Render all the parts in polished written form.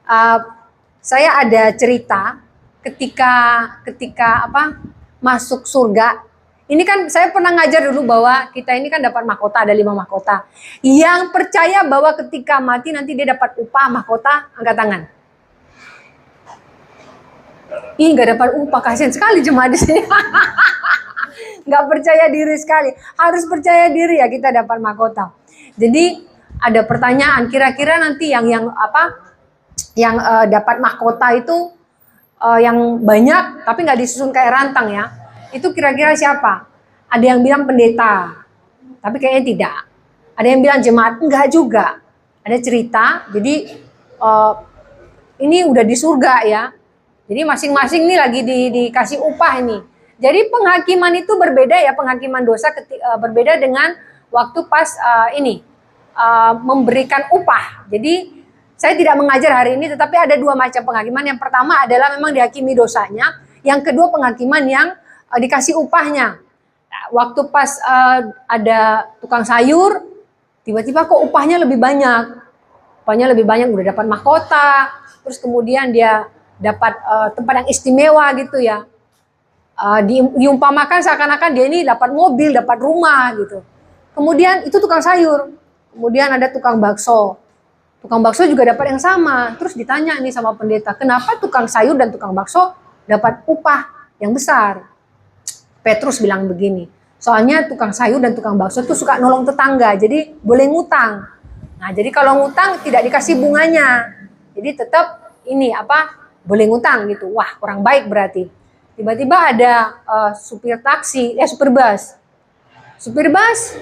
Uh, saya ada cerita ketika masuk surga. Ini kan saya pernah ngajar dulu bahwa kita ini kan dapat mahkota, ada 5 mahkota. Yang percaya bahwa ketika mati nanti dia dapat upah mahkota, angkat tangan. Ih, nggak dapat upah, kasihan sekali jemaah di sini. Nggak percaya diri sekali. Harus percaya diri ya kita dapat mahkota. Jadi ada pertanyaan, kira-kira nanti yang dapat mahkota itu yang banyak tapi nggak disusun kayak rantang ya. Itu kira-kira siapa? Ada yang bilang pendeta, tapi kayaknya tidak. Ada yang bilang jemaat, enggak juga. Ada cerita, jadi ini udah di surga ya. Jadi masing-masing nih lagi dikasih upah ini. Jadi penghakiman itu berbeda ya, penghakiman dosa berbeda dengan waktu pas memberikan upah. Jadi saya tidak mengajar hari ini, tetapi ada 2 macam penghakiman. Yang pertama adalah memang dihakimi dosanya. Yang kedua penghakiman yang dikasih upahnya. Nah, waktu pas ada tukang sayur, tiba-tiba kok upahnya lebih banyak. Upahnya lebih banyak, udah dapat mahkota, terus kemudian dia dapat tempat yang istimewa gitu ya. Diumpamakan seakan-akan dia ini dapat mobil, dapat rumah gitu. Kemudian itu tukang sayur. Kemudian ada tukang bakso. Tukang bakso juga dapat yang sama. Terus ditanya nih sama pendeta, kenapa tukang sayur dan tukang bakso dapat upah yang besar? Petrus bilang begini, soalnya tukang sayur dan tukang bakso itu suka nolong tetangga, jadi boleh ngutang. Nah, jadi kalau ngutang tidak dikasih bunganya. Jadi tetap boleh ngutang gitu. Wah, orang baik berarti. Tiba-tiba ada supir taksi, supir bus. Supir bus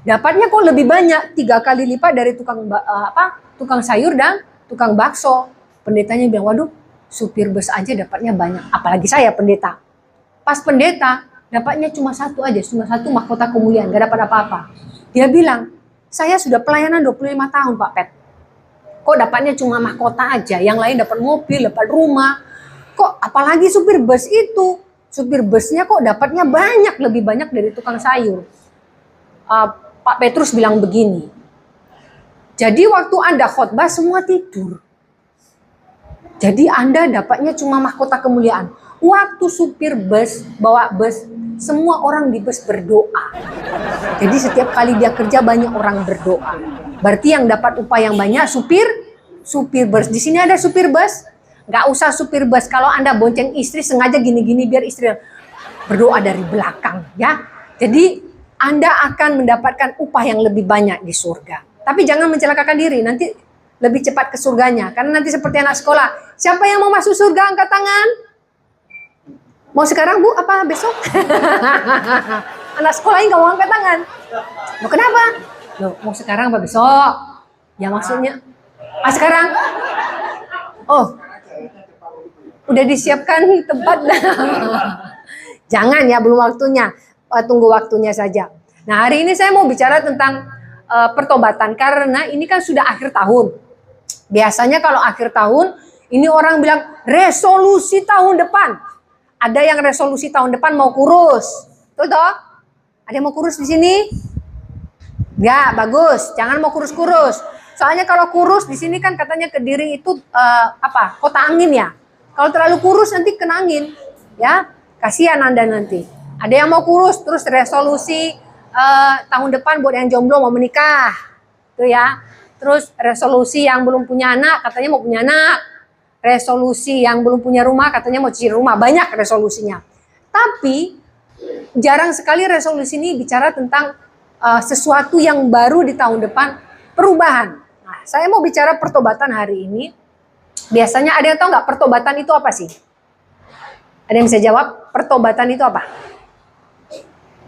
dapatnya kok lebih banyak, 3 kali lipat dari tukang sayur dan tukang bakso. Pendetanya bilang, waduh, supir bus aja dapatnya banyak, apalagi saya pendeta. Pas pendeta dapatnya cuma 1 aja, cuma 1 mahkota kemuliaan, gak dapat apa-apa. Dia bilang, saya sudah pelayanan 25 tahun Pak Pet. Kok dapatnya cuma mahkota aja, yang lain dapat mobil, dapat rumah. Kok apalagi supir bus itu, supir busnya kok dapatnya banyak, lebih banyak dari tukang sayur. Pak Petrus bilang begini, jadi waktu Anda khotbah semua tidur. Jadi Anda dapatnya cuma mahkota kemuliaan. Waktu supir bus, bawa bus, semua orang di bus berdoa. Jadi setiap kali dia kerja banyak orang berdoa. Berarti yang dapat upah yang banyak supir bus. Di sini ada supir bus, nggak usah supir bus. Kalau Anda bonceng istri sengaja gini-gini biar istri berdoa dari belakang ya. Jadi Anda akan mendapatkan upah yang lebih banyak di surga. Tapi jangan mencelakakan diri, nanti lebih cepat ke surganya. Karena nanti seperti anak sekolah. Siapa yang mau masuk surga angkat tangan? Mau sekarang Bu, apa besok? Anak sekolah ini gak mau angkat tangan. Loh kenapa? Loh mau sekarang apa besok? Ya maksudnya, sekarang? Oh, udah disiapkan tempat. Jangan ya, belum waktunya. Tunggu waktunya saja. Nah hari ini saya mau bicara tentang pertobatan. Karena ini kan sudah akhir tahun. Biasanya kalau akhir tahun, ini orang bilang resolusi tahun depan. Ada yang resolusi tahun depan mau kurus. Betul toh? Ada yang mau kurus di sini? Ya, bagus. Jangan mau kurus-kurus. Soalnya kalau kurus di sini kan katanya Kediri itu kota angin ya. Kalau terlalu kurus nanti kena angin. Ya, kasihan Anda nanti. Ada yang mau kurus terus resolusi tahun depan buat yang jomblo mau menikah. Tuh ya. Terus resolusi yang belum punya anak katanya mau punya anak. Resolusi yang belum punya rumah katanya mau cicil rumah, banyak resolusinya. Tapi jarang sekali resolusi ini bicara tentang sesuatu yang baru di tahun depan, perubahan. Nah, saya mau bicara pertobatan hari ini. Biasanya ada yang tahu nggak pertobatan itu apa sih? Ada yang bisa jawab pertobatan itu apa?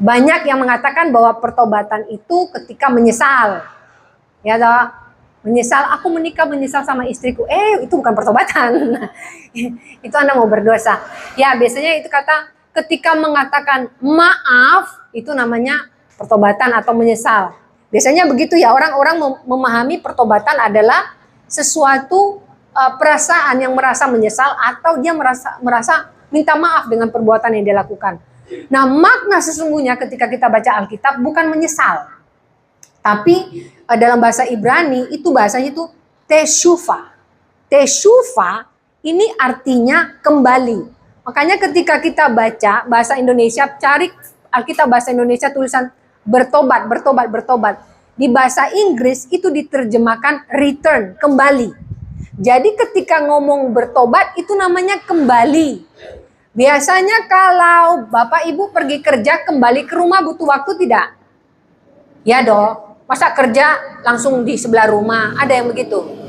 Banyak yang mengatakan bahwa pertobatan itu ketika menyesal. Ya toh? Menyesal, aku menikah menyesal sama istriku. Itu bukan pertobatan. Itu Anda mau berdosa. Ya, biasanya itu kata ketika mengatakan maaf, itu namanya pertobatan atau menyesal. Biasanya begitu ya, orang-orang memahami pertobatan adalah sesuatu perasaan yang merasa menyesal atau dia merasa minta maaf dengan perbuatan yang dia lakukan. Nah, makna sesungguhnya ketika kita baca Alkitab bukan menyesal. Tapi dalam bahasa Ibrani itu bahasanya itu teshuva. teshuva ini artinya kembali. Makanya ketika kita baca bahasa Indonesia, cari Alkitab bahasa Indonesia tulisan bertobat, bertobat, bertobat. Di bahasa Inggris itu diterjemahkan return, kembali. Jadi ketika ngomong bertobat itu namanya kembali. Biasanya kalau Bapak Ibu pergi kerja kembali ke rumah butuh waktu tidak? Ya dong. Masa kerja langsung di sebelah rumah? Ada yang begitu?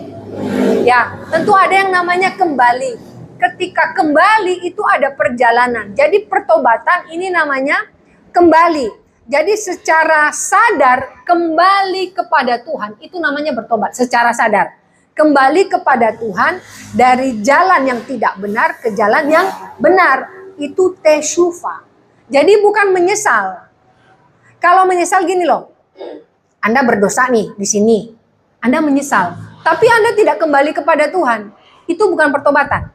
Ya, tentu ada yang namanya kembali. Ketika kembali itu ada perjalanan. Jadi pertobatan ini namanya kembali. Jadi secara sadar kembali kepada Tuhan itu namanya bertobat. Secara sadar kembali kepada Tuhan dari jalan yang tidak benar ke jalan yang benar, itu teshuva. Jadi bukan menyesal. Kalau menyesal gini loh, Anda berdosa nih di sini, Anda menyesal, tapi Anda tidak kembali kepada Tuhan, itu bukan pertobatan.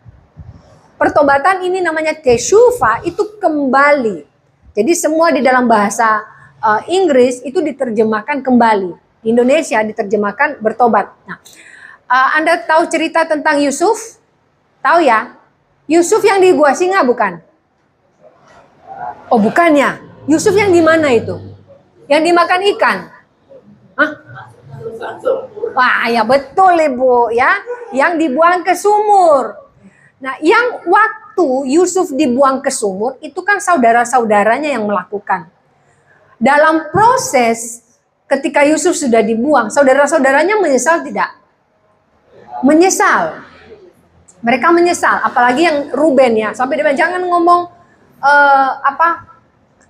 Pertobatan ini namanya teshuva, itu kembali. Jadi semua di dalam bahasa Inggris itu diterjemahkan kembali. Di Indonesia diterjemahkan bertobat. Nah, Anda tahu cerita tentang Yusuf? Tahu ya? Yusuf yang di gua singa bukan? Oh bukannya. Yusuf yang di mana itu? Yang dimakan ikan? Hah? Wah ya betul Ibu ya. Yang dibuang ke sumur. Nah yang waktu Yusuf dibuang ke sumur itu kan saudara-saudaranya yang melakukan. Dalam proses ketika Yusuf sudah dibuang, saudara-saudaranya menyesal tidak? Menyesal. Mereka menyesal, apalagi yang Ruben ya. Sampai dia bilang jangan ngomong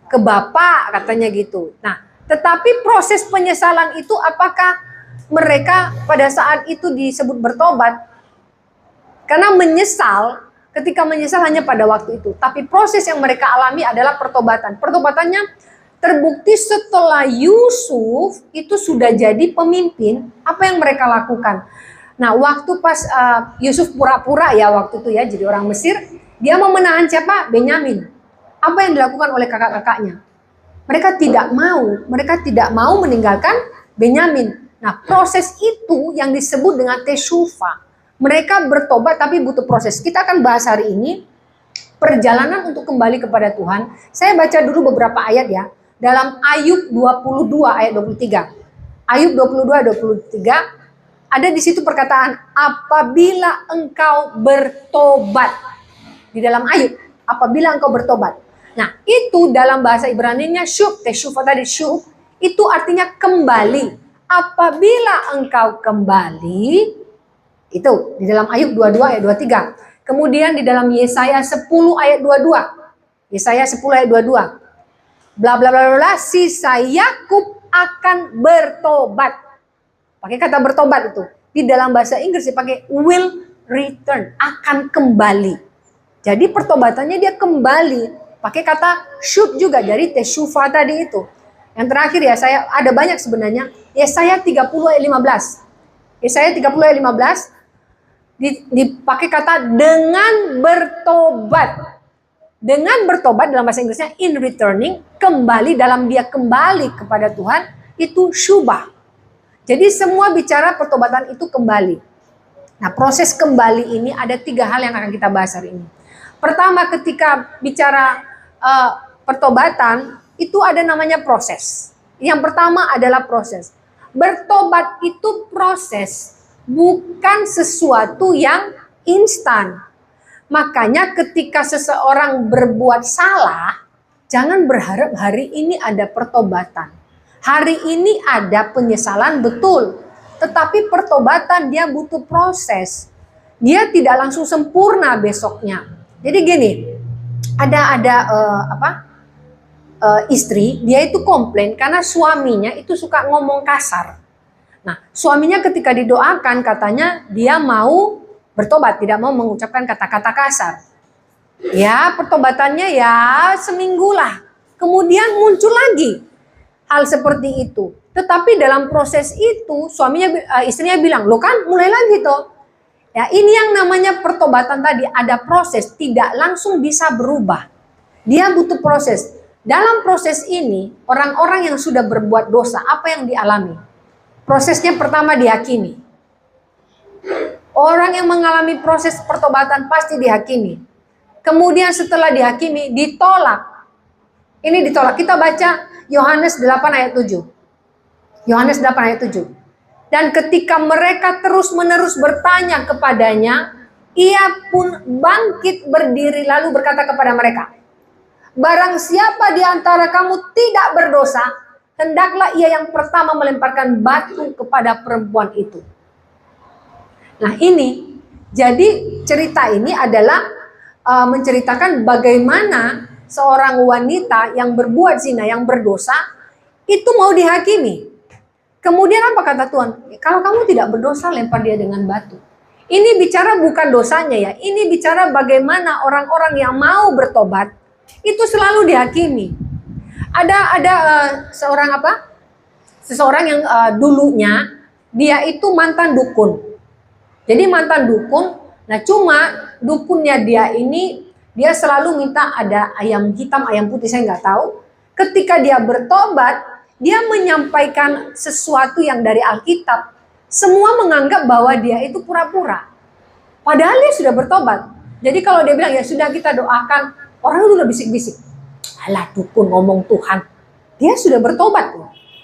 ke bapak katanya gitu. Nah, tetapi proses penyesalan itu apakah mereka pada saat itu disebut bertobat? Karena menyesal, ketika menyesal hanya pada waktu itu. Tapi proses yang mereka alami adalah pertobatan. Pertobatannya terbukti setelah Yusuf itu sudah jadi pemimpin. Apa yang mereka lakukan? Nah, waktu pas Yusuf pura-pura ya waktu itu ya jadi orang Mesir, dia mau menahan siapa? Benyamin. Apa yang dilakukan oleh kakak-kakaknya? Mereka tidak mau meninggalkan Benyamin. Nah, proses itu yang disebut dengan teshuva. Mereka bertobat tapi butuh proses. Kita akan bahas hari ini perjalanan untuk kembali kepada Tuhan. Saya baca dulu beberapa ayat ya. Dalam Ayub 22 ayat 23. Ayub 22 ayat 23 ada di situ perkataan apabila engkau bertobat. Di dalam Ayub, apabila engkau bertobat. Nah, itu dalam bahasa Ibrani-nya syub, teshuva tadi syub, itu artinya kembali. Apabila engkau kembali, itu di dalam Ayub 22 ayat 23. Kemudian di dalam Yesaya 10 ayat 22. Yesaya 10 ayat 22. Bla bla bla bla, sisa Yakub akan bertobat. Pakai kata bertobat itu. Di dalam bahasa Inggris dipakai will return, akan kembali. Jadi pertobatannya dia kembali. Pakai kata should juga dari teshuva tadi itu. Yang terakhir ya, saya ada banyak sebenarnya. Yesaya 30 ayat 15. Yesaya 30 ayat 15 dipakai kata dengan bertobat. Dengan bertobat dalam bahasa Inggrisnya in returning, kembali dalam dia kembali kepada Tuhan, itu syubah. Jadi semua bicara pertobatan itu kembali. Nah, proses kembali ini ada 3 hal yang akan kita bahas hari ini. Pertama, ketika bicara pertobatan, itu ada namanya proses. Yang pertama adalah proses. Bertobat itu proses, bukan sesuatu yang instan. Makanya ketika seseorang berbuat salah, jangan berharap hari ini ada pertobatan. Hari ini ada penyesalan betul, tetapi pertobatan dia butuh proses. Dia tidak langsung sempurna besoknya. Jadi gini, ada istri, dia itu komplain karena suaminya itu suka ngomong kasar. Nah, suaminya ketika didoakan katanya dia mau bertobat, tidak mau mengucapkan kata-kata kasar. Ya, pertobatannya ya seminggu lah. Kemudian muncul lagi hal seperti itu. Tetapi dalam proses itu istrinya bilang, "Lo kan mulai lagi toh." Ya, ini yang namanya pertobatan tadi, ada proses, tidak langsung bisa berubah. Dia butuh proses. Dalam proses ini, orang-orang yang sudah berbuat dosa, apa yang dialami? Prosesnya pertama diyakini. Orang yang mengalami proses pertobatan pasti dihakimi. Kemudian setelah dihakimi, ditolak. Ini ditolak. Kita baca Yohanes 8 ayat 7. Yohanes 8 ayat 7. Dan ketika mereka terus-menerus bertanya kepadanya, ia pun bangkit berdiri lalu berkata kepada mereka, barang siapa di antara kamu tidak berdosa, hendaklah ia yang pertama melemparkan batu kepada perempuan itu. Nah ini, jadi cerita ini adalah menceritakan bagaimana seorang wanita yang berbuat zina, yang berdosa, itu mau dihakimi. Kemudian apa kata Tuhan? Kalau kamu tidak berdosa, lempar dia dengan batu. Ini bicara bukan dosanya ya, ini bicara bagaimana orang-orang yang mau bertobat, itu selalu dihakimi. Ada seseorang yang dulunya, dia itu mantan dukun. Jadi mantan dukun, nah cuma dukunnya dia ini, dia selalu minta ada ayam hitam, ayam putih, saya nggak tahu. Ketika dia bertobat, dia menyampaikan sesuatu yang dari Alkitab. Semua menganggap bahwa dia itu pura-pura. Padahal dia sudah bertobat. Jadi kalau dia bilang, ya sudah kita doakan, orang itu udah bisik-bisik. Alah dukun ngomong Tuhan. Dia sudah bertobat.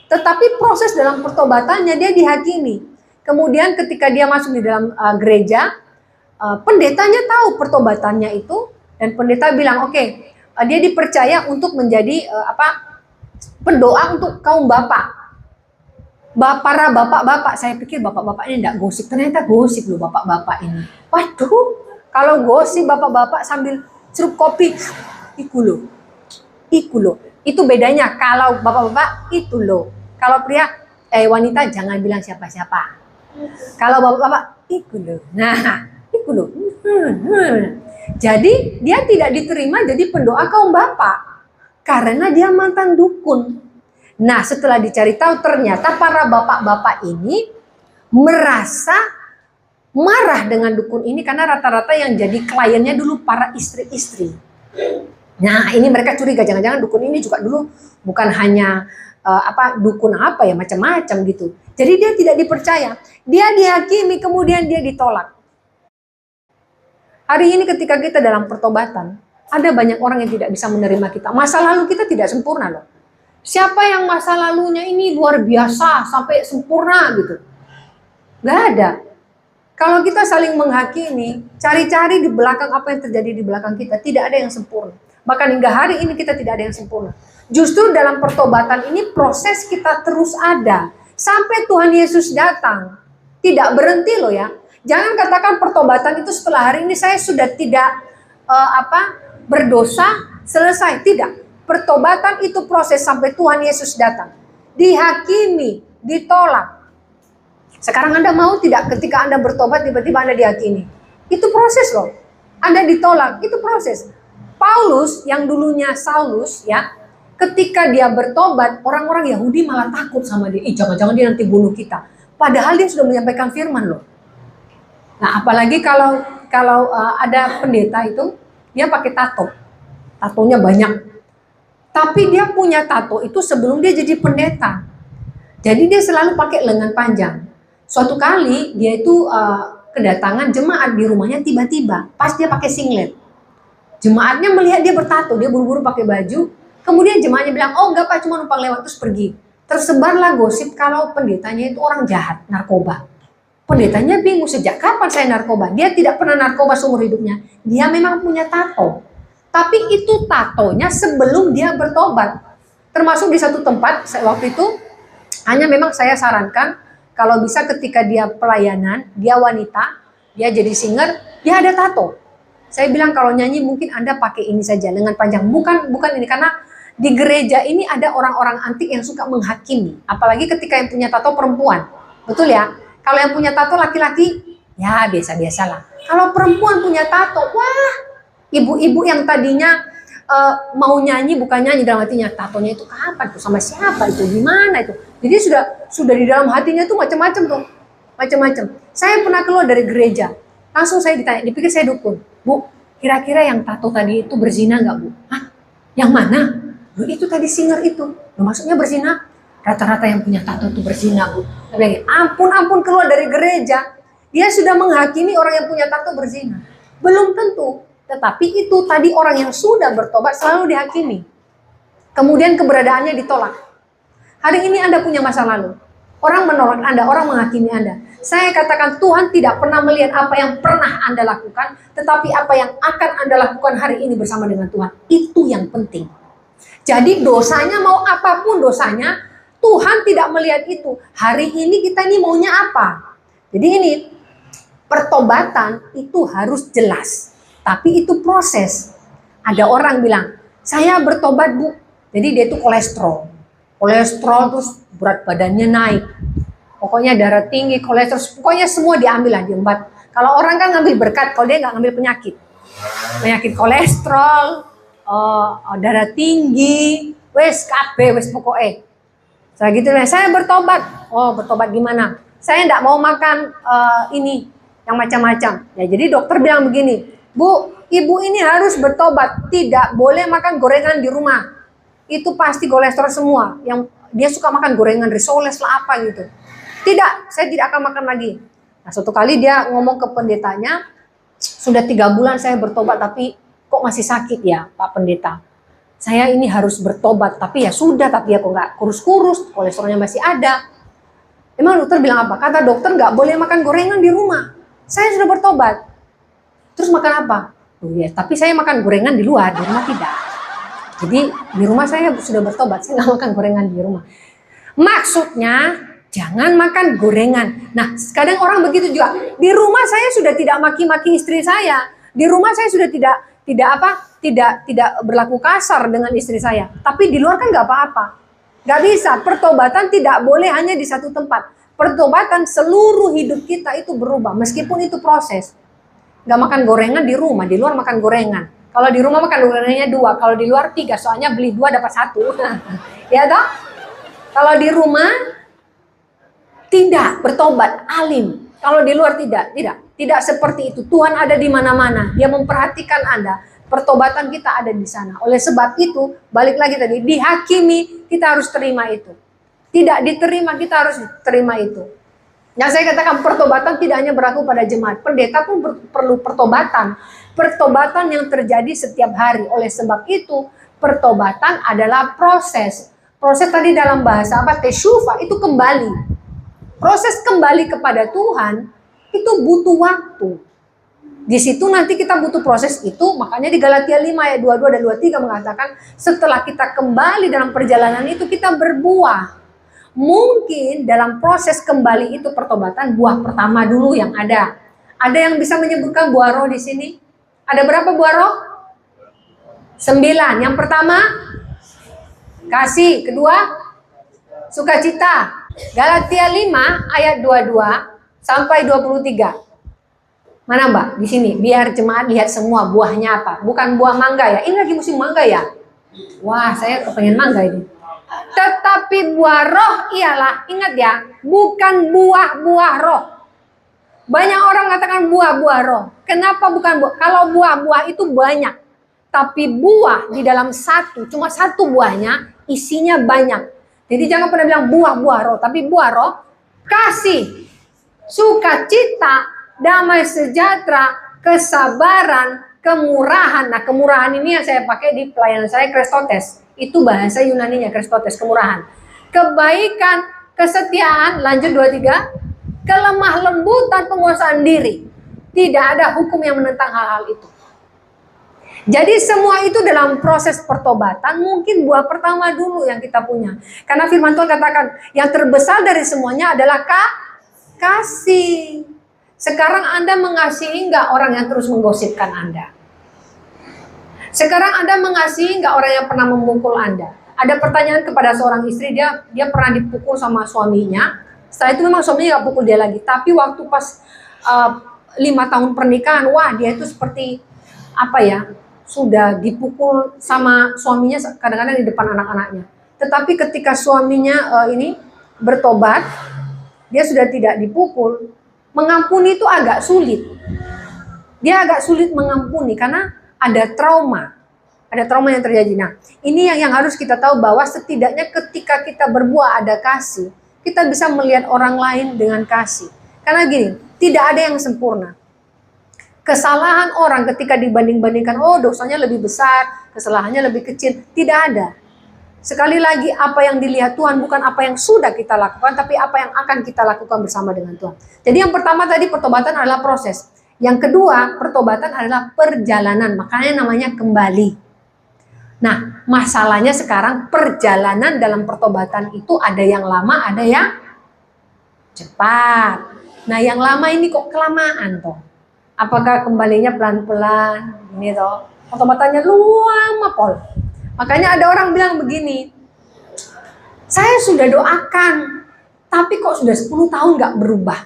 Tetapi proses dalam pertobatannya dia dihakimi. Kemudian ketika dia masuk di dalam gereja, pendetanya tahu pertobatannya itu, dan pendeta bilang, oke, dia dipercaya untuk menjadi pendoa untuk kaum bapak. Para bapak-bapak, saya pikir bapak-bapak ini tidak gosip, ternyata gosip loh bapak-bapak ini. Waduh, kalau gosip bapak-bapak sambil cerup kopi, iku loh. Itu bedanya, kalau bapak-bapak itu loh. Kalau pria, wanita jangan bilang siapa-siapa. Kalau bapak-bapak, iku loh. Nah, iku loh. Jadi dia tidak diterima jadi pendoa kaum bapak karena dia mantan dukun. Nah, setelah dicari tahu ternyata para bapak-bapak ini merasa marah dengan dukun ini karena rata-rata yang jadi kliennya dulu para istri-istri. Nah, ini mereka curiga jangan-jangan dukun ini juga dulu bukan hanya dukun macam-macam gitu. Jadi dia tidak dipercaya. Dia dihakimi, kemudian dia ditolak. Hari ini ketika kita dalam pertobatan, ada banyak orang yang tidak bisa menerima kita. Masa lalu kita tidak sempurna loh. Siapa yang masa lalunya ini luar biasa sampai sempurna gitu? Gak ada. Kalau kita saling menghakimi, cari-cari di belakang apa yang terjadi di belakang kita, tidak ada yang sempurna. Bahkan hingga hari ini kita tidak ada yang sempurna. Justru dalam pertobatan ini proses kita terus ada. Sampai Tuhan Yesus datang. Tidak berhenti loh ya. Jangan katakan pertobatan itu setelah hari ini saya sudah tidak berdosa, selesai. Tidak. Pertobatan itu proses sampai Tuhan Yesus datang. Dihakimi, ditolak. Sekarang Anda mau tidak ketika Anda bertobat tiba-tiba Anda dihakimi? Itu proses loh. Anda ditolak, itu proses. Paulus yang dulunya Saulus ya, ketika dia bertobat, orang-orang Yahudi malah takut sama dia. Jangan-jangan dia nanti bunuh kita. Padahal dia sudah menyampaikan firman loh. Nah, apalagi kalau ada pendeta itu, dia pakai tato. Tatonya banyak. Tapi dia punya tato itu sebelum dia jadi pendeta. Jadi dia selalu pakai lengan panjang. Suatu kali dia itu kedatangan jemaat di rumahnya tiba-tiba. Pas dia pakai singlet. Jemaatnya melihat dia bertato, dia buru-buru pakai baju. Kemudian jemaatnya bilang, oh enggak Pak, cuma numpang lewat, terus pergi. Tersebarlah gosip kalau pendetanya itu orang jahat, narkoba. Pendetanya bingung, sejak kapan saya narkoba? Dia tidak pernah narkoba seumur hidupnya. Dia memang punya tato. Tapi itu tatonya sebelum dia bertobat. Termasuk di satu tempat, waktu itu, hanya memang saya sarankan, kalau bisa ketika dia pelayanan, dia wanita, dia jadi singer, dia ada tato. Saya bilang kalau nyanyi mungkin Anda pakai ini saja, lengan panjang. Bukan ini, karena di gereja ini ada orang-orang antik yang suka menghakimi. Apalagi ketika yang punya tato perempuan. Betul ya? Kalau yang punya tato laki-laki, ya biasa-biasalah. Kalau perempuan punya tato, wah, ibu-ibu yang tadinya mau nyanyi, bukan nyanyi dalam hatinya, tatonya itu kapan tuh, sama siapa itu, gimana itu. Jadi sudah di dalam hatinya tuh macam-macam tuh. Macam-macam. Saya pernah keluar dari gereja. Langsung saya ditanya, dipikir saya dukun. Bu, kira-kira yang tato tadi itu berzina nggak Bu? Hah? Yang mana? Loh, itu tadi singer itu. Loh, maksudnya berzina? Rata-rata yang punya tato itu berzina Bu. Saya bilang, ampun keluar dari gereja. Dia sudah menghakimi orang yang punya tato berzina. Belum tentu. Tetapi itu tadi orang yang sudah bertobat selalu dihakimi. Kemudian keberadaannya ditolak. Hari ini Anda punya masa lalu. Orang menolak Anda, orang menghakimi Anda. Saya katakan Tuhan tidak pernah melihat apa yang pernah Anda lakukan, tetapi apa yang akan Anda lakukan hari ini bersama dengan Tuhan. Itu yang penting. Jadi dosanya mau apapun dosanya, Tuhan tidak melihat itu. Hari ini kita ini maunya apa? Jadi ini, pertobatan itu harus jelas. Tapi itu proses. Ada orang bilang, saya bertobat Bu. Jadi dia itu kolesterol. Kolesterol terus berat badannya naik. Pokoknya darah tinggi, kolesterol, pokoknya semua diambil lah, diembat. Kalau orang kan ngambil berkat, kalau dia nggak ngambil penyakit. Penyakit kolesterol, darah tinggi, wes KB, wes pokoknya. Saya gitu lah, saya bertobat. Oh, bertobat gimana? Saya nggak mau makan ini, yang macam-macam. Ya, jadi dokter bilang begini, Bu, ibu ini harus bertobat, tidak boleh makan gorengan di rumah. Itu pasti kolesterol semua. Yang dia suka makan gorengan, risoles lah apa gitu. Tidak, saya tidak akan makan lagi. Nah, suatu kali dia ngomong ke pendetanya, sudah 3 bulan saya bertobat, tapi kok masih sakit ya Pak Pendeta. Saya ini harus bertobat, tapi ya sudah, tapi ya kok nggak kurus-kurus, kolesterolnya masih ada. Emang dokter bilang apa? Kata dokter nggak boleh makan gorengan di rumah. Saya sudah bertobat. Terus makan apa? Oh ya, tapi saya makan gorengan di luar, di rumah tidak. Jadi di rumah saya sudah bertobat, saya nggak makan gorengan di rumah. Maksudnya jangan makan gorengan. Nah, kadang orang begitu juga. Di rumah saya sudah tidak maki-maki istri saya. Di rumah saya sudah tidak berlaku kasar dengan istri saya. Tapi di luar kan nggak apa-apa. Nggak bisa. Pertobatan tidak boleh hanya di satu tempat. Pertobatan seluruh hidup kita itu berubah, meskipun itu proses. Nggak makan gorengan di rumah, di luar makan gorengan. Kalau di rumah makan gorengannya 2, kalau di luar 3, soalnya beli 2 dapat 1. Ya toh? Kalau di rumah tidak bertobat, alim. Kalau di luar tidak seperti itu. Tuhan ada di mana-mana. Dia memperhatikan Anda. Pertobatan kita ada di sana. Oleh sebab itu, balik lagi tadi, dihakimi, kita harus terima itu. Tidak diterima, kita harus terima itu. Yang saya katakan pertobatan tidak hanya berlaku pada jemaat. Pendeta pun perlu pertobatan. Pertobatan yang terjadi setiap hari. Oleh sebab itu, pertobatan adalah proses. Proses tadi dalam bahasa apa? Teshuva, itu kembali. Proses kembali kepada Tuhan itu butuh waktu. Di situ nanti kita butuh proses itu, makanya di Galatia 5 ayat 22 dan 23 mengatakan setelah kita kembali dalam perjalanan itu kita berbuah. Mungkin dalam proses kembali itu pertobatan buah pertama dulu yang ada. Ada yang bisa menyebutkan buah roh di sini? Ada berapa buah roh? 9. Yang pertama kasih, kedua sukacita. Galatia 5 ayat 22 sampai 23. Mana Mbak? Di sini, biar jemaat lihat semua buahnya apa. Bukan buah mangga ya. Ini lagi musim mangga ya. Wah, saya kepengen mangga ini. Tetapi buah roh ialah, ingat ya, bukan buah-buah roh. Banyak orang katakan buah-buah roh. Kenapa bukan buah? Kalau buah-buah itu banyak. Tapi buah di dalam satu, cuma satu buahnya, isinya banyak. Jadi jangan pernah bilang buah-buah roh, tapi buah roh, kasih, sukacita, damai sejahtera, kesabaran, kemurahan. Nah, kemurahan ini yang saya pakai di pelayanan saya, Kristotes. Itu bahasa Yunaninya, Kristotes, kemurahan. Kebaikan, kesetiaan, lanjut 23, kelemah lembutan, penguasaan diri. Tidak ada hukum yang menentang hal-hal itu. Jadi semua itu dalam proses pertobatan, mungkin buah pertama dulu yang kita punya. Karena firman Tuhan katakan, yang terbesar dari semuanya adalah kasih. Sekarang Anda mengasihi nggak orang yang terus menggosipkan Anda? Sekarang Anda mengasihi nggak orang yang pernah memukul Anda? Ada pertanyaan kepada seorang istri, dia pernah dipukul sama suaminya. Setelah itu memang suaminya nggak pukul dia lagi. Tapi waktu pas 5 tahun pernikahan, wah dia itu seperti apa ya? Sudah dipukul sama suaminya kadang-kadang di depan anak-anaknya. Tetapi ketika suaminya ini bertobat, dia sudah tidak dipukul. Mengampuni itu agak sulit. Dia agak sulit mengampuni karena ada trauma. Ada trauma yang terjadi. Nah, ini yang harus kita tahu bahwa setidaknya ketika kita berbuah ada kasih, kita bisa melihat orang lain dengan kasih. Karena gini, tidak ada yang sempurna. Kesalahan orang ketika dibanding-bandingkan, oh dosanya lebih besar, kesalahannya lebih kecil, tidak ada. Sekali lagi, apa yang dilihat Tuhan bukan apa yang sudah kita lakukan, tapi apa yang akan kita lakukan bersama dengan Tuhan. Jadi yang pertama tadi, pertobatan adalah proses. Yang kedua, pertobatan adalah perjalanan, makanya namanya kembali. Nah, masalahnya sekarang perjalanan dalam pertobatan itu ada yang lama, ada yang cepat. Nah, yang lama ini kok kelamaan toh? Apakah kembalinya pelan-pelan? Ini toh, pertobatannya lama pol. Makanya ada orang bilang begini, saya sudah doakan, tapi kok sudah 10 tahun nggak berubah.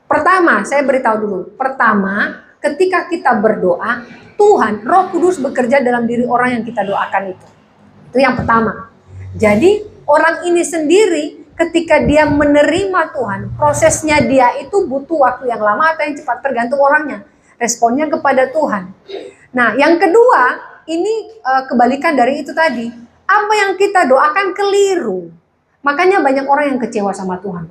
Pertama, saya beritahu dulu. Pertama, ketika kita berdoa, Tuhan, Roh Kudus bekerja dalam diri orang yang kita doakan itu. Itu yang pertama. Jadi, orang ini sendiri ketika dia menerima Tuhan, prosesnya dia itu butuh waktu yang lama atau yang cepat, tergantung orangnya. Responnya kepada Tuhan. Nah, yang kedua, ini kebalikan dari itu tadi. Apa yang kita doakan keliru. Makanya banyak orang yang kecewa sama Tuhan.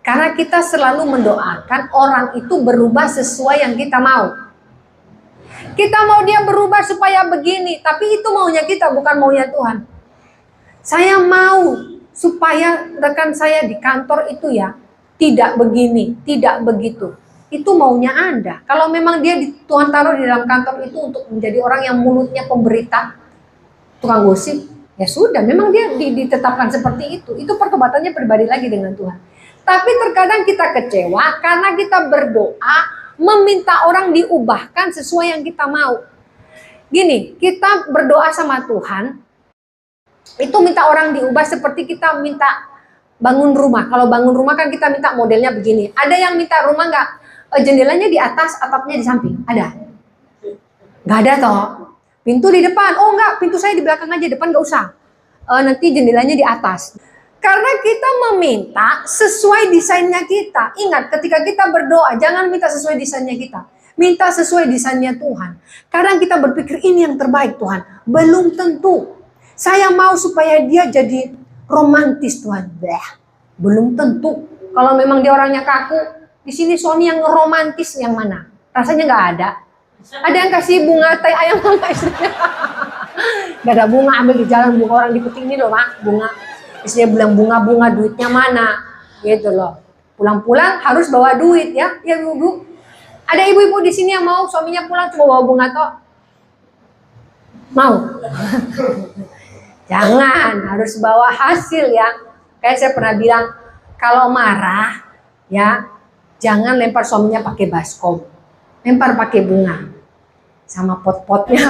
Karena kita selalu mendoakan orang itu berubah sesuai yang kita mau. Kita mau dia berubah supaya begini, tapi itu maunya kita, bukan maunya Tuhan. Saya mau supaya rekan saya di kantor itu ya tidak begini, tidak begitu. Itu maunya Anda. Kalau memang dia Tuhan taruh di dalam kantor itu untuk menjadi orang yang mulutnya pemberita, tukang gosip, ya sudah, memang dia ditetapkan seperti itu. Itu pertobatannya pribadi lagi dengan Tuhan. Tapi terkadang kita kecewa karena kita berdoa meminta orang diubahkan sesuai yang kita mau. Gini, kita berdoa sama Tuhan, itu minta orang diubah seperti kita minta bangun rumah. Kalau bangun rumah kan kita minta modelnya begini. Ada yang minta rumah nggak jendelanya di atas, atapnya di samping? Ada? Nggak ada toh. Pintu di depan, oh enggak, pintu saya di belakang aja, depan nggak usah. Nanti jendelanya di atas. Karena kita meminta sesuai desainnya kita. Ingat, ketika kita berdoa, jangan minta sesuai desainnya kita. Minta sesuai desainnya Tuhan. Kadang kita berpikir ini yang terbaik Tuhan. Belum tentu. Saya mau supaya dia jadi romantis Tuhan. Belum tentu. Kalau memang dia orangnya kaku, di sini suami yang romantis yang mana? Rasanya nggak ada. Ada yang kasih bunga teh ayam sama istrinya. Gak ada bunga, ambil di jalan bunga orang dipetik ini loh mak, bunga. Istrinya bilang bunga-bunga, duitnya mana? Gitu loh. Pulang-pulang harus bawa duit ya, ya bu. Ada ibu-ibu di sini yang mau suaminya pulang cuma bawa bunga toh? Mau? Jangan, harus bawa hasil ya. Kayak saya pernah bilang, kalau marah ya, jangan lempar suaminya pakai baskom. Lempar pakai bunga. Sama pot-potnya.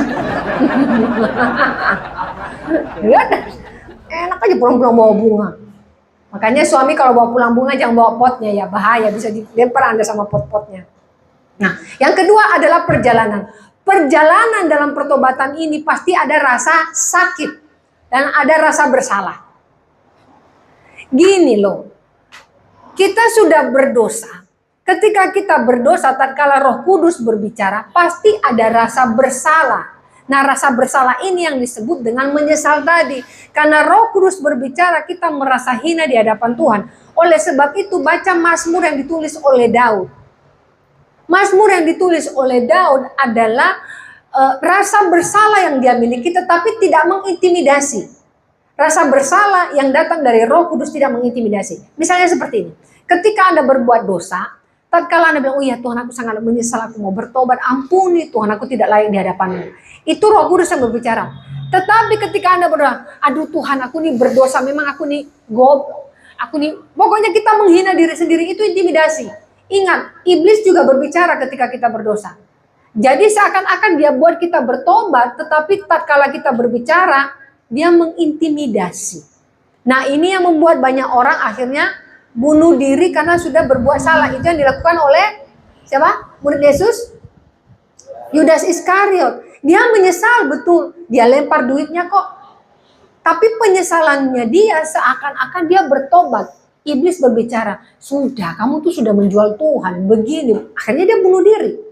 Enak aja pulang-pulang bawa bunga. Makanya suami kalau bawa pulang bunga jangan bawa potnya ya, bahaya, bisa dilempar Anda sama pot-potnya. Nah, yang kedua adalah perjalanan. Perjalanan dalam pertobatan ini pasti ada rasa sakit dan ada rasa bersalah. Gini loh, kita sudah berdosa. Ketika kita berdosa, tatkala Roh Kudus berbicara, pasti ada rasa bersalah. Nah, rasa bersalah ini yang disebut dengan menyesal tadi. Karena Roh Kudus berbicara, kita merasa hina di hadapan Tuhan. Oleh sebab itu, baca Mazmur yang ditulis oleh Daud. Mazmur yang ditulis oleh Daud adalah rasa bersalah yang dia miliki, tetapi tidak mengintimidasi. Rasa bersalah yang datang dari Roh Kudus tidak mengintimidasi. Misalnya seperti ini. Ketika Anda berbuat dosa, tatkala Anda bilang, oh ya Tuhan, aku sangat menyesal, aku mau bertobat, ampuni Tuhan, aku tidak layak di hadapan-Mu. Itu Roh Kudus yang berbicara. Tetapi ketika Anda berdoa, aduh Tuhan, aku nih berdosa, memang aku nih goblok, aku nih, pokoknya kita menghina diri sendiri, itu intimidasi. Ingat, iblis juga berbicara ketika kita berdosa. Jadi seakan-akan dia buat kita bertobat, tetapi tatkala kita berbicara, dia mengintimidasi. Nah, ini yang membuat banyak orang akhirnya bunuh diri karena sudah berbuat salah. Itu yang dilakukan oleh siapa? Murid Yesus? Yudas Iskariot. Dia menyesal betul. Dia lempar duitnya kok. Tapi penyesalannya dia seakan-akan dia bertobat. Iblis berbicara, sudah, kamu tuh sudah menjual Tuhan, begini. Akhirnya dia bunuh diri.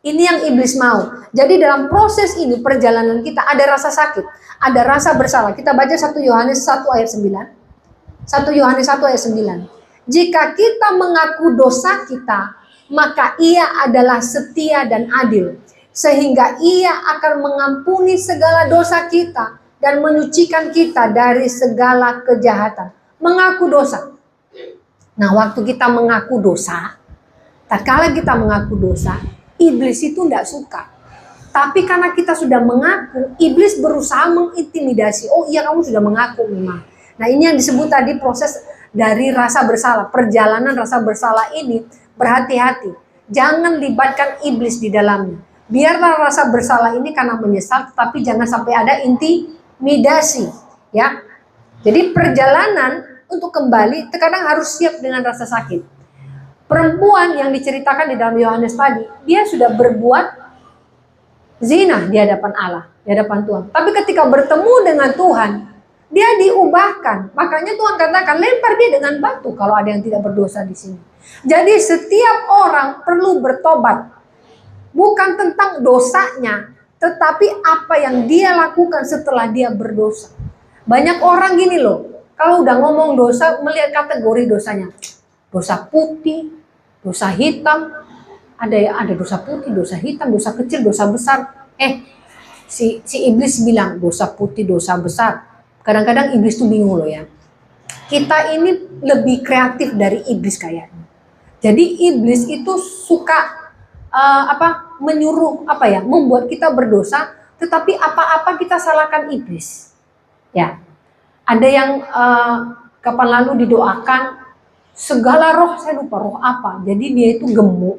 Ini yang iblis mau. Jadi dalam proses ini, perjalanan kita ada rasa sakit, ada rasa bersalah. Kita baca 1 Yohanes 1 ayat 9. 1 Yohanes 1 ayat 9. Jika kita mengaku dosa kita, maka Ia adalah setia dan adil, sehingga Ia akan mengampuni segala dosa kita dan menyucikan kita dari segala kejahatan. Mengaku dosa. Nah, waktu kita mengaku dosa, tatkala kita mengaku dosa, iblis itu tidak suka. Tapi karena kita sudah mengaku, iblis berusaha mengintimidasi. Oh iya, kamu sudah mengaku memang. Nah, ini yang disebut tadi proses dari rasa bersalah. Perjalanan rasa bersalah ini, berhati-hati. Jangan libatkan iblis di dalamnya. Biarlah rasa bersalah ini karena menyesal, tapi jangan sampai ada intimidasi. Ya. Jadi perjalanan untuk kembali terkadang harus siap dengan rasa sakit. Perempuan yang diceritakan di dalam Yohanes tadi, dia sudah berbuat zina di hadapan Allah, di hadapan Tuhan. Tapi ketika bertemu dengan Tuhan, dia diubahkan. Makanya Tuhan katakan, lempar dia dengan batu kalau ada yang tidak berdosa di sini. Jadi setiap orang perlu bertobat. Bukan tentang dosanya, tetapi apa yang dia lakukan setelah dia berdosa. Banyak orang gini loh, kalau udah ngomong dosa, melihat kategori dosanya. Dosa putih, dosa hitam, ada dosa putih, dosa hitam, dosa kecil, dosa besar. Si iblis bilang dosa putih, dosa besar. Kadang-kadang iblis tuh bingung loh ya. Kita ini lebih kreatif dari iblis kayaknya. Jadi iblis itu suka menyuruh membuat kita berdosa, tetapi apa-apa kita salahkan iblis. Ya, ada yang kapan lalu didoakan segala roh, saya lupa roh apa. Jadi dia itu gemuk,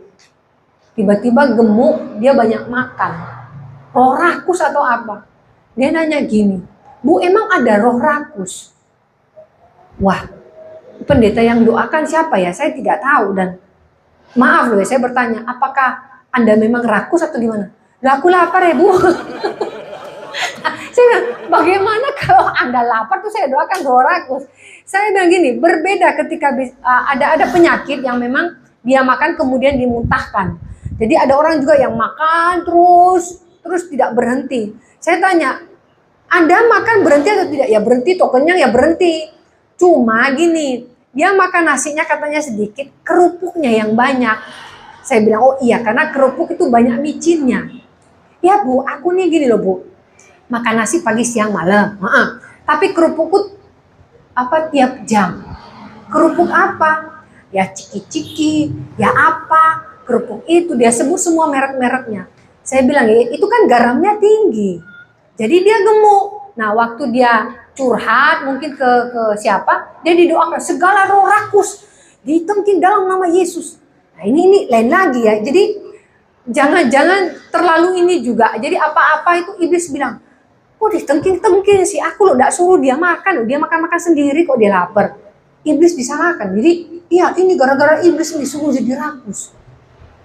tiba-tiba gemuk, dia banyak makan. Roh rakus atau apa? Dia nanya gini, Bu, emang ada roh rakus? Wah, pendeta yang doakan siapa ya? Saya tidak tahu dan maaf loh, saya bertanya, apakah Anda memang rakus atau gimana? Lah aku lapar ya Bu. Saya bilang, bagaimana kalau Anda lapar tuh saya doakan roh rakus. Saya bilang gini, berbeda ketika ada penyakit yang memang dia makan kemudian dimuntahkan. Jadi ada orang juga yang makan terus tidak berhenti. Saya tanya, Anda makan berhenti atau tidak? Ya berhenti, toh kenyang ya berhenti. Cuma gini, dia makan nasinya katanya sedikit, kerupuknya yang banyak. Saya bilang, oh iya, karena kerupuk itu banyak micinnya. Ya Bu, aku nih gini loh Bu, makan nasi pagi, siang, malam. Tapi kerupukku tiap jam. Kerupuk apa? Ya ciki-ciki, ya apa? Kerupuk itu, dia sebut semua merek-mereknya. Saya bilang, ya itu kan garamnya tinggi. Jadi dia gemuk. Nah waktu dia curhat mungkin ke siapa, dia didoakan segala roh rakus ditengking dalam nama Yesus. Nah ini lain lagi ya. Jadi jangan terlalu ini juga. Jadi apa-apa itu iblis bilang, kok ditengking-tengking sih, aku loh gak suruh dia makan, dia makan-makan sendiri kok dia lapar. Iblis disalahkan. Jadi iya ini gara-gara iblis disuruh jadi rakus.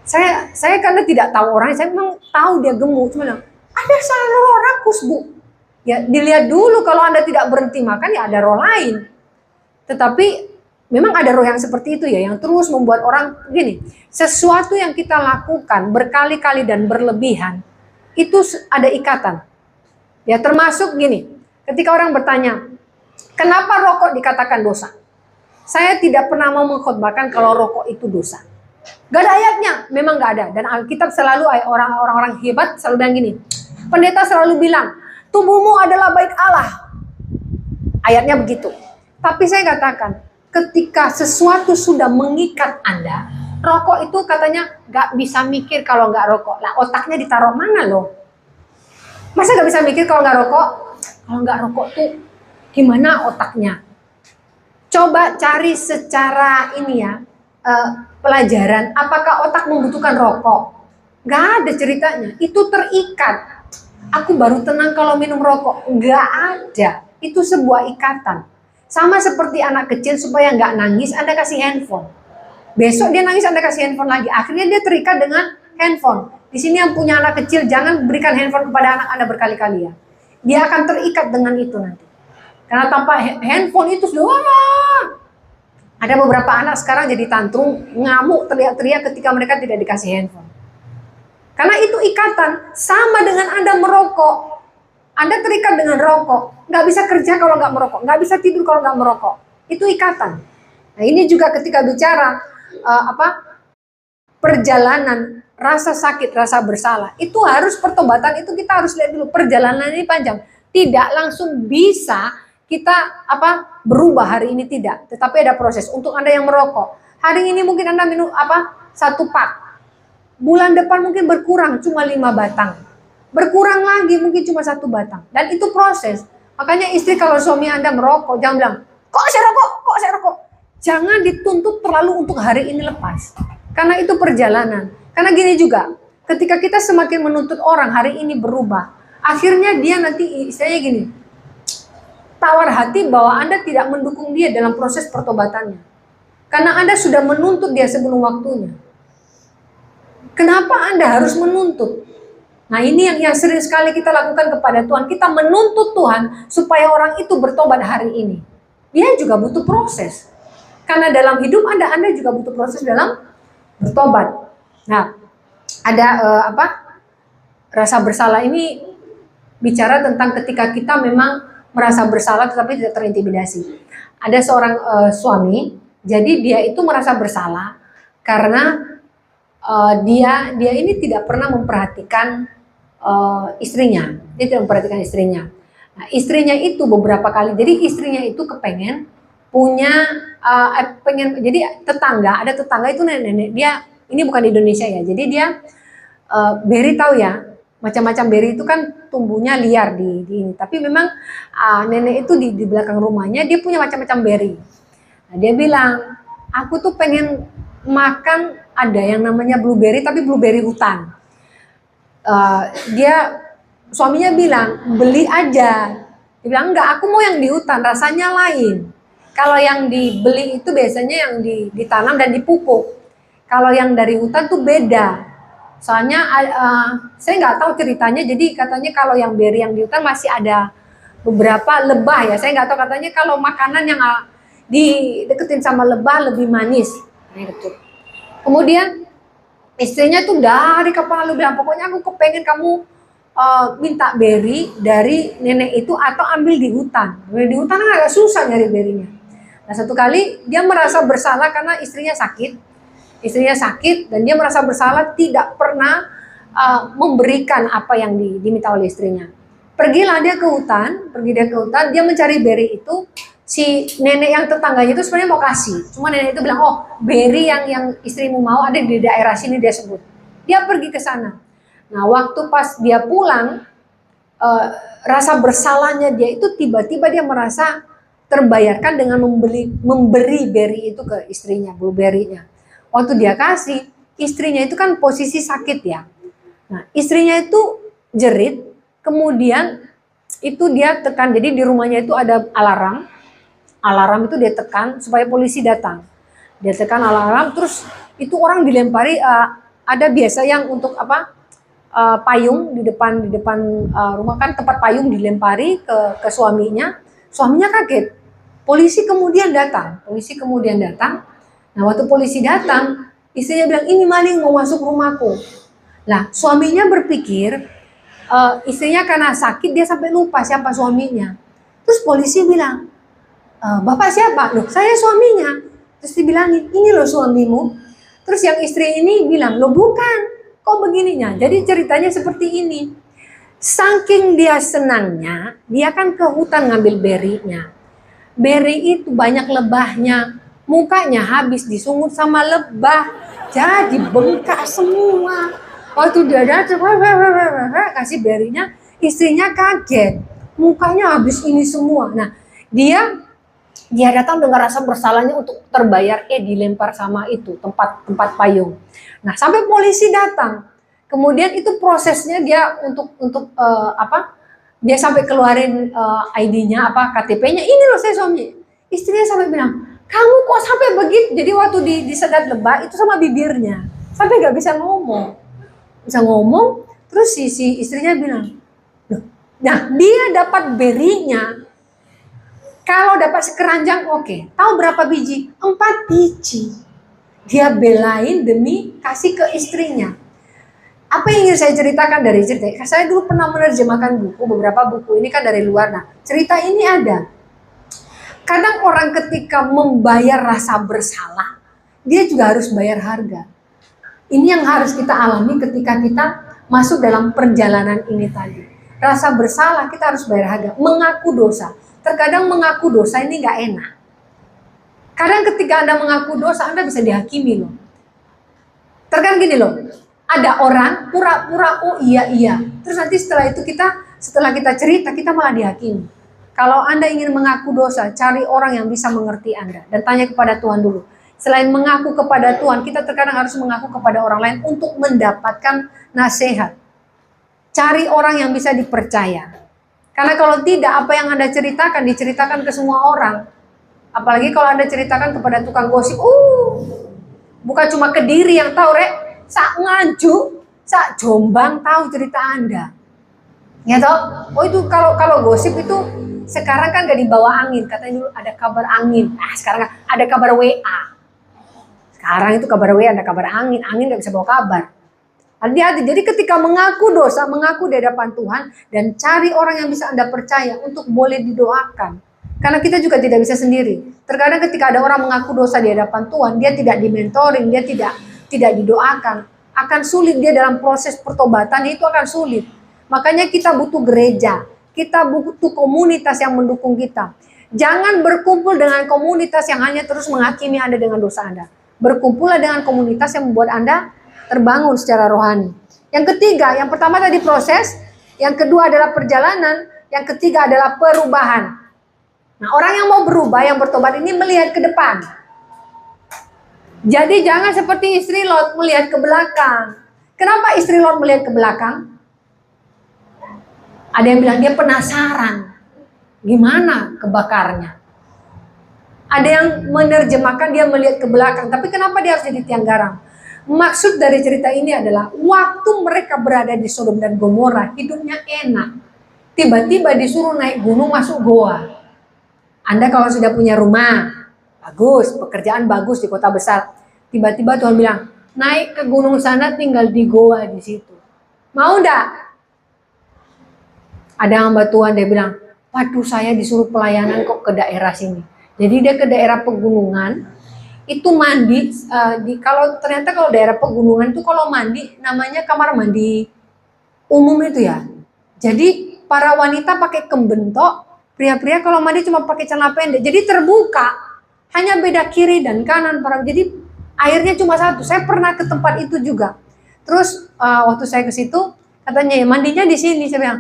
Saya karena tidak tahu orangnya, saya memang tahu dia gemuk, cuma bilang, ada salah roh rakus Bu. Ya dilihat dulu, kalau Anda tidak berhenti makan ya ada roh lain. Tetapi memang ada roh yang seperti itu ya, yang terus membuat orang gini, sesuatu yang kita lakukan berkali-kali dan berlebihan, itu ada ikatan. Ya termasuk gini, ketika orang bertanya, kenapa rokok dikatakan dosa? Saya tidak pernah mau mengkhotbahkan kalau rokok itu dosa. Gak ada ayatnya, memang gak ada. Dan Alkitab selalu, orang-orang hebat selalu bilang gini, pendeta selalu bilang, tubuhmu adalah bait Allah. Ayatnya begitu. Tapi saya katakan, ketika sesuatu sudah mengikat Anda, rokok itu katanya gak bisa mikir kalau gak rokok. Lah otaknya ditaruh mana loh? Masa gak bisa mikir kalau gak rokok? Kalau gak rokok tuh gimana otaknya? Coba cari secara ini ya, pelajaran, apakah otak membutuhkan rokok? Gak ada ceritanya, itu terikat. Aku baru tenang kalau minum rokok. Gak ada, itu sebuah ikatan. Sama seperti anak kecil, supaya gak nangis, Anda kasih handphone. Besok dia nangis, Anda kasih handphone lagi. Akhirnya dia terikat dengan handphone. Di sini yang punya anak kecil, jangan berikan handphone kepada anak Anda berkali-kali ya. Dia akan terikat dengan itu nanti. Karena tanpa handphone itu sudah, ada beberapa anak sekarang jadi tantrum, ngamuk, teriak-teriak ketika mereka tidak dikasih handphone. Karena itu ikatan, sama dengan Anda merokok. Anda terikat dengan rokok, nggak bisa kerja kalau nggak merokok, nggak bisa tidur kalau nggak merokok. Itu ikatan. Nah, ini juga ketika bicara perjalanan rasa sakit, rasa bersalah, itu harus pertobatan, itu kita harus lihat dulu perjalanan ini panjang. Tidak langsung bisa kita berubah hari ini, tidak, tetapi ada proses. Untuk Anda yang merokok, hari ini mungkin Anda minum 1 pak, bulan depan mungkin berkurang cuma 5 batang, berkurang lagi mungkin cuma 1 batang, dan itu proses. Makanya istri kalau suami Anda merokok, jangan bilang, kok saya rokok. Jangan dituntut terlalu untuk hari ini lepas, karena itu perjalanan. Karena gini juga, ketika kita semakin menuntut orang hari ini berubah, akhirnya dia nanti istilahnya gini, tawar hati bahwa Anda tidak mendukung dia dalam proses pertobatannya. Karena Anda sudah menuntut dia sebelum waktunya. Kenapa Anda harus menuntut? Nah, ini yang sering sekali kita lakukan kepada Tuhan. Kita menuntut Tuhan supaya orang itu bertobat hari ini. Dia juga butuh proses. Karena dalam hidup Anda juga butuh proses dalam bertobat. Nah, ada rasa bersalah ini bicara tentang ketika kita memang merasa bersalah tetapi tidak terintimidasi. Ada seorang suami, jadi dia itu merasa bersalah karena dia ini tidak pernah memperhatikan istrinya. Dia tidak memperhatikan istrinya. Nah, istrinya itu beberapa kali, jadi istrinya itu kepengen punya jadi ada tetangga itu nenek dia, ini bukan di Indonesia ya. Jadi dia beri tahu ya, macam-macam beri itu kan tumbuhnya liar di ini. Tapi memang nenek itu di belakang rumahnya dia punya macam-macam beri. Nah, dia bilang, aku tuh pengen makan ada yang namanya blueberry, tapi blueberry hutan. Suaminya bilang, beli aja. Dia bilang, enggak, aku mau yang di hutan, rasanya lain. Kalau yang dibeli itu biasanya yang ditanam dan dipupuk. Kalau yang dari hutan tuh beda. Soalnya saya nggak tahu ceritanya, jadi katanya kalau yang beri yang di hutan masih ada beberapa lebah ya. Saya nggak tahu, katanya kalau makanan yang dideketin sama lebah lebih manis. Kemudian istrinya tuh dari kepala bilang, pokoknya aku kepengen kamu minta beri dari nenek itu atau ambil di hutan. Di hutan kan agak susah nyari berinya. Nah, satu kali dia merasa bersalah karena istrinya sakit dan dia merasa bersalah tidak pernah memberikan apa yang diminta oleh istrinya. Pergilah dia ke hutan, dia mencari beri itu. Si nenek yang tetangganya itu sebenarnya mau kasih, cuma nenek itu bilang, oh beri yang istrimu mau ada di daerah sini, dia sebut. Dia pergi ke sana. Nah, waktu pas dia pulang, rasa bersalahnya dia itu tiba-tiba dia merasa terbayarkan dengan memberi beri itu ke istrinya, blueberry-nya. Waktu dia kasih, istrinya itu kan posisi sakit ya. Nah, istrinya itu jerit, kemudian itu dia tekan, jadi di rumahnya itu ada alarm itu dia tekan supaya polisi datang. Dia tekan alarm, terus itu orang dilempari, ada biasa yang untuk payung di depan rumah kan, tempat payung dilempari ke suaminya kaget. Polisi kemudian datang. Nah, waktu polisi datang, istrinya bilang, ini maling mau masuk rumahku. Nah, suaminya berpikir istrinya karena sakit dia sampai lupa siapa suaminya. Terus polisi bilang, bapak siapa? Loh, saya suaminya. Terus dibilangin, ini loh suamimu. Terus yang istri ini bilang, loh bukan, kok begininya. Jadi ceritanya seperti ini. Saking dia senangnya, dia kan ke hutan ngambil berinya. Beri itu banyak lebahnya, mukanya habis disungut sama lebah, jadi bengkak semua. Waktu dia datang, kasih berinya, istrinya kaget, mukanya habis ini semua. Nah, dia datang dengan rasa bersalahnya untuk terbayar, dilempar sama itu tempat payung. Nah, sampai polisi datang. Kemudian itu prosesnya dia untuk dia sampai keluarin ID-nya, KTP-nya, ini loh saya suami. Istrinya sampai bilang, kamu kok sampai begitu? Jadi waktu disedat lebah itu sama bibirnya, sampai nggak bisa ngomong. Terus si istrinya bilang, loh, nah dia dapat berinya, kalau dapat sekeranjang oke. Tahu berapa biji? 4 biji. Dia belain demi kasih ke istrinya. Apa yang ingin saya ceritakan dari cerita? Saya dulu pernah menerjemahkan beberapa buku ini kan dari luar. Nah, cerita ini ada. Kadang orang ketika membayar rasa bersalah, dia juga harus bayar harga. Ini yang harus kita alami ketika kita masuk dalam perjalanan ini tadi. Rasa bersalah kita harus bayar harga. Mengaku dosa. Terkadang mengaku dosa ini gak enak. Kadang ketika Anda mengaku dosa, Anda bisa dihakimi loh. Terkadang gini loh, ada orang pura-pura oh iya. Terus nanti setelah kita cerita, kita malah dihakimi. Kalau Anda ingin mengaku dosa, cari orang yang bisa mengerti Anda. Dan tanya kepada Tuhan dulu. Selain mengaku kepada Tuhan, kita terkadang harus mengaku kepada orang lain untuk mendapatkan nasihat. Cari orang yang bisa dipercaya. Karena kalau tidak, apa yang Anda ceritakan, diceritakan ke semua orang. Apalagi kalau Anda ceritakan kepada tukang gosip. Bukan cuma Kediri yang tahu, Rek. Sak Nganjuk, sak Jombang tahu cerita Anda. Ya toh? Oh itu kalau gosip itu sekarang kan gak dibawa angin. Katanya dulu ada kabar angin. Sekarang ada kabar WA. Sekarang itu kabar WA, ada kabar angin. Angin gak bisa bawa kabar. Hati-hati. Jadi ketika mengaku dosa, mengaku di hadapan Tuhan, dan cari orang yang bisa Anda percaya untuk boleh didoakan. Karena kita juga tidak bisa sendiri. Terkadang ketika ada orang mengaku dosa di hadapan Tuhan, dia tidak dimentoring, dia tidak didoakan. Akan sulit dia dalam proses pertobatan, itu akan sulit. Makanya kita butuh gereja. Kita butuh komunitas yang mendukung kita. Jangan berkumpul dengan komunitas yang hanya terus menghakimi Anda dengan dosa Anda. Berkumpullah dengan komunitas yang membuat Anda terbangun secara rohani. Yang ketiga, yang pertama tadi proses, yang kedua adalah perjalanan, yang ketiga adalah perubahan. Nah, orang yang mau berubah, yang bertobat ini melihat ke depan. Jadi jangan seperti istri Lot melihat ke belakang. Kenapa istri Lot melihat ke belakang? Ada yang bilang dia penasaran. Gimana kebakarnya? Ada yang menerjemahkan dia melihat ke belakang. Tapi kenapa dia harus jadi tiang garam? Maksud dari cerita ini adalah waktu mereka berada di Sodom dan Gomora, hidupnya enak. Tiba-tiba disuruh naik gunung masuk goa. Anda kalau sudah punya rumah, bagus, pekerjaan bagus di kota besar. Tiba-tiba Tuhan bilang, naik ke gunung sana tinggal di goa di situ. Mau enggak? Ada hamba Tuhan dia bilang, waduh saya disuruh pelayanan kok ke daerah sini. Jadi dia ke daerah pegunungan, itu mandi, ternyata kalau daerah pegunungan itu kalau mandi namanya kamar mandi umum itu ya. Jadi para wanita pakai kembentok, pria-pria kalau mandi cuma pakai celana pendek. Jadi terbuka, hanya beda kiri dan kanan. Jadi airnya cuma satu. Saya pernah ke tempat itu juga. Terus waktu saya ke situ, katanya ya mandinya di sini. Saya bilang,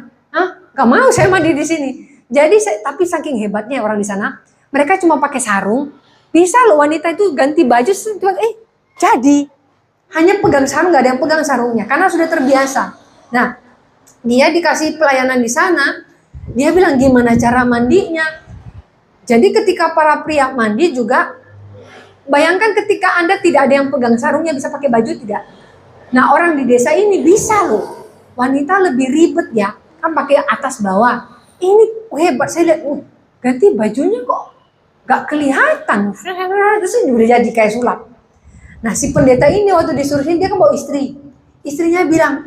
gak mau saya mandi di sini. Jadi tapi saking hebatnya orang di sana, mereka cuma pakai sarung. Bisa loh wanita itu ganti baju, jadi hanya pegang sarung, gak ada yang pegang sarungnya karena sudah terbiasa. Nah, dia dikasih pelayanan di sana, dia bilang gimana cara mandinya. Jadi ketika para pria mandi juga, bayangkan ketika Anda tidak ada yang pegang sarungnya, bisa pakai baju tidak? Nah, orang di desa ini bisa loh. Wanita lebih ribet ya, kan pakai atas bawah. Ini hebat, saya lihat, ganti bajunya kok gak kelihatan. Terus udah jadi kayak sulap. Nah, si pendeta ini waktu disuruhin, dia kan bawa istri. Istrinya bilang,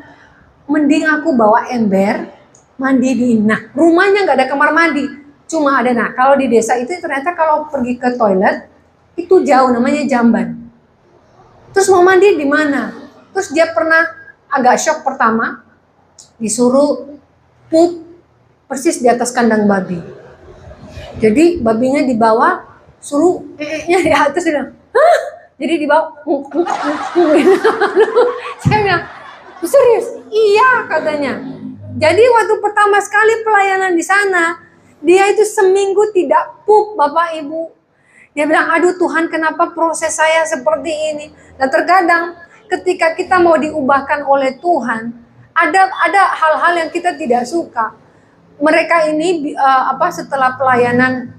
mending aku bawa ember, mandi di ini. Nah, rumahnya gak ada kamar mandi. Cuma ada, kalau di desa itu ternyata kalau pergi ke toilet, itu jauh, namanya jamban. Terus mau mandi di mana? Terus dia pernah agak shock pertama, disuruh pup persis di atas kandang babi. Jadi babinya di bawah, suruh nya di atas, dia bilang, hah? Jadi di bawah, saya bilang, serius? Iya katanya. Jadi waktu pertama sekali pelayanan di sana, dia itu seminggu tidak pup, Bapak Ibu. Dia bilang, aduh Tuhan kenapa proses saya seperti ini? Nah terkadang ketika kita mau diubahkan oleh Tuhan, ada hal-hal yang kita tidak suka. Mereka ini setelah pelayanan,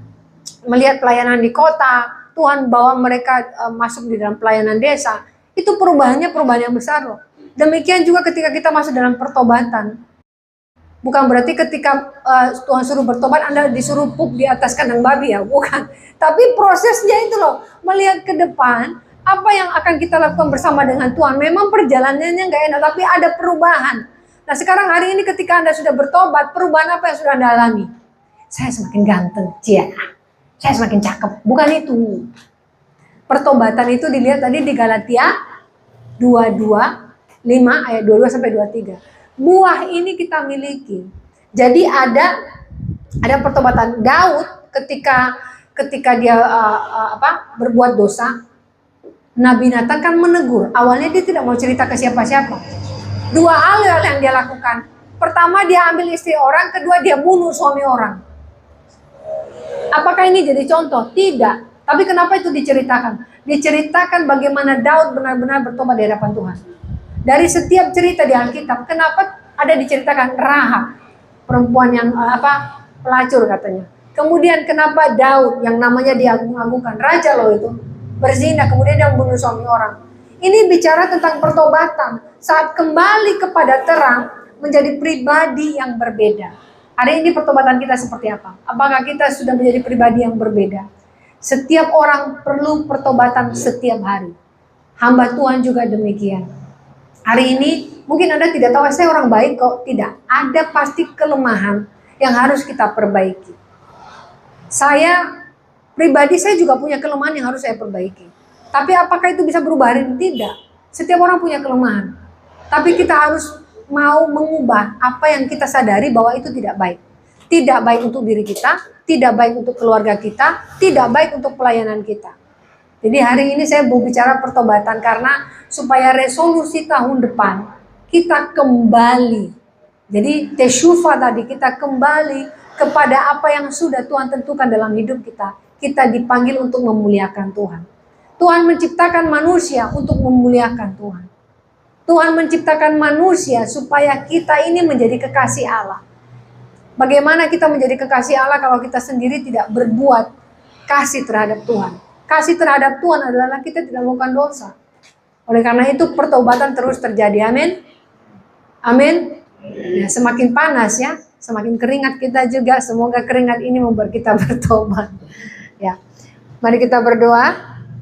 melihat pelayanan di kota, Tuhan bawa mereka masuk di dalam pelayanan desa, itu perubahan yang besar loh. Demikian juga ketika kita masuk dalam pertobatan. Bukan berarti ketika Tuhan suruh bertobat, Anda disuruh pup di atas kandang babi ya, bukan. Tapi prosesnya itu loh, melihat ke depan, apa yang akan kita lakukan bersama dengan Tuhan. Memang perjalanannya nggak enak, tapi ada perubahan. Nah sekarang hari ini ketika Anda sudah bertobat, perubahan apa yang sudah Anda alami? Saya semakin ganteng, saya semakin cakep. Bukan itu. Pertobatan itu dilihat tadi di Galatia 5 ayat 22 sampai 23. Buah ini kita miliki. Jadi ada pertobatan Daud ketika dia berbuat dosa. Nabi Nathan kan menegur. Awalnya dia tidak mau cerita ke siapa-siapa. 2 hal yang dia lakukan. Pertama, dia ambil istri orang. Kedua, dia bunuh suami orang. Apakah ini jadi contoh? Tidak. Tapi kenapa itu diceritakan? Diceritakan bagaimana Daud benar-benar bertobat di hadapan Tuhan. Dari setiap cerita di Alkitab, kenapa ada diceritakan Rahab, perempuan yang pelacur katanya. Kemudian kenapa Daud yang namanya diagung-agungkan, raja loh itu, berzina, kemudian dia membunuh suami orang. Ini bicara tentang pertobatan. Saat kembali kepada terang, menjadi pribadi yang berbeda. Hari ini pertobatan kita seperti apa? Apakah kita sudah menjadi pribadi yang berbeda? Setiap orang perlu pertobatan setiap hari. Hamba Tuhan juga demikian. Hari ini mungkin Anda tidak tahu, saya orang baik kok. Tidak. Ada pasti kelemahan yang harus kita perbaiki. Saya pribadi, saya juga punya kelemahan yang harus saya perbaiki. Tapi apakah itu bisa berubah hari ini? Tidak. Setiap orang punya kelemahan. Tapi kita harus mau mengubah apa yang kita sadari bahwa itu tidak baik. Tidak baik untuk diri kita, tidak baik untuk keluarga kita, tidak baik untuk pelayanan kita. Jadi hari ini saya mau bicara pertobatan karena supaya resolusi tahun depan kita kembali. Jadi tesyufa tadi, kita kembali kepada apa yang sudah Tuhan tentukan dalam hidup kita. Kita dipanggil untuk memuliakan Tuhan. Tuhan menciptakan manusia untuk memuliakan Tuhan. Tuhan menciptakan manusia supaya kita ini menjadi kekasih Allah. Bagaimana kita menjadi kekasih Allah kalau kita sendiri tidak berbuat kasih terhadap Tuhan? Kasih terhadap Tuhan adalah kita tidak melakukan dosa. Oleh karena itu pertobatan terus terjadi. Amin. Amin. Ya, semakin panas ya, semakin keringat kita juga. Semoga keringat ini membuat kita bertobat. Ya, mari kita berdoa.